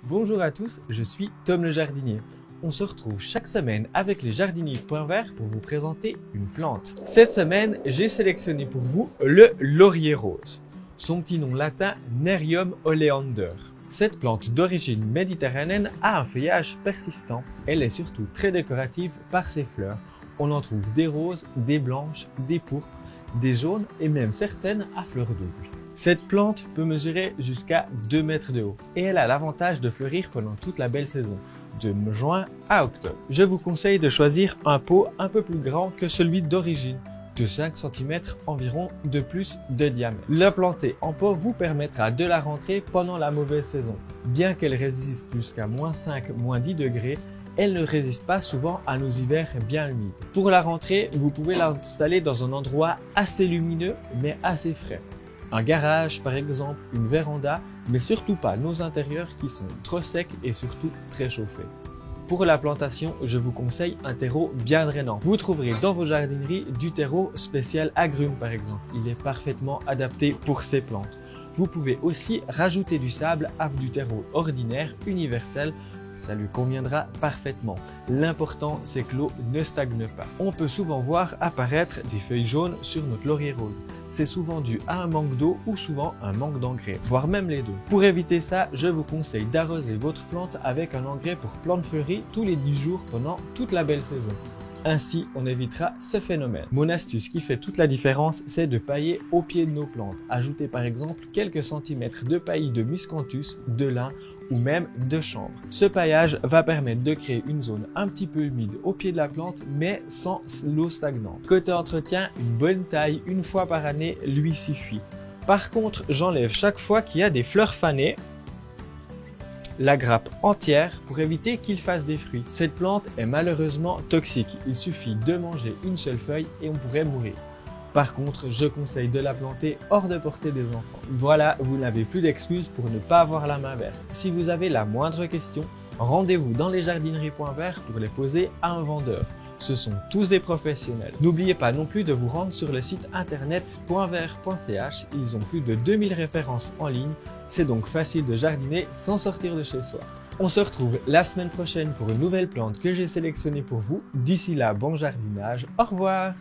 Bonjour à tous, je suis Tom le jardinier. On se retrouve chaque semaine avec les jardiniers Point Vert pour vous présenter une plante. Cette semaine, j'ai sélectionné pour vous le laurier rose. Son petit nom latin, Nerium oleander. Cette plante d'origine méditerranéenne a un feuillage persistant. Elle est surtout très décorative par ses fleurs. On en trouve des roses, des blanches, des pourpres, des jaunes et même certaines à fleurs doubles. Cette plante peut mesurer jusqu'à 2 mètres de haut et elle a l'avantage de fleurir pendant toute la belle saison, de juin à octobre. Je vous conseille de choisir un pot un peu plus grand que celui d'origine, de 5 cm environ de plus de diamètre. La planter en pot vous permettra de la rentrer pendant la mauvaise saison. Bien qu'elle résiste jusqu'à -5, -10 degrés, elle ne résiste pas souvent à nos hivers bien humides. Pour la rentrée, vous pouvez l'installer dans un endroit assez lumineux mais assez frais. Un garage par exemple, une véranda, mais surtout pas nos intérieurs qui sont trop secs et surtout très chauffés. Pour la plantation, je vous conseille un terreau bien drainant. Vous trouverez dans vos jardineries du terreau spécial agrumes par exemple. Il est parfaitement adapté pour ces plantes. Vous pouvez aussi rajouter du sable à du terreau ordinaire, universel. Ça lui conviendra parfaitement. L'important, c'est que l'eau ne stagne pas. On peut souvent voir apparaître des feuilles jaunes sur notre laurier rose. C'est souvent dû à un manque d'eau ou souvent un manque d'engrais, voire même les deux. Pour éviter ça, je vous conseille d'arroser votre plante avec un engrais pour plantes fleuries tous les 10 jours pendant toute la belle saison. Ainsi, on évitera ce phénomène. Mon astuce qui fait toute la différence, c'est de pailler au pied de nos plantes. Ajoutez par exemple quelques centimètres de paillis de miscanthus, de lin ou même de chanvre. Ce paillage va permettre de créer une zone un petit peu humide au pied de la plante, mais sans l'eau stagnante. Côté entretien, une bonne taille une fois par année lui suffit. Par contre, j'enlève chaque fois qu'il y a des fleurs fanées la grappe entière pour éviter qu'il fasse des fruits. Cette plante est malheureusement toxique. Il suffit de manger une seule feuille et on pourrait mourir. Par contre, je conseille de la planter hors de portée des enfants. Voilà, vous n'avez plus d'excuses pour ne pas avoir la main verte. Si vous avez la moindre question, rendez-vous dans les jardineries Point Vert pour les poser à un vendeur. Ce sont tous des professionnels. N'oubliez pas non plus de vous rendre sur le site internet pointvert.ch. Ils ont plus de 2000 références en ligne. C'est donc facile de jardiner sans sortir de chez soi. On se retrouve la semaine prochaine pour une nouvelle plante que j'ai sélectionnée pour vous. D'ici là, bon jardinage. Au revoir!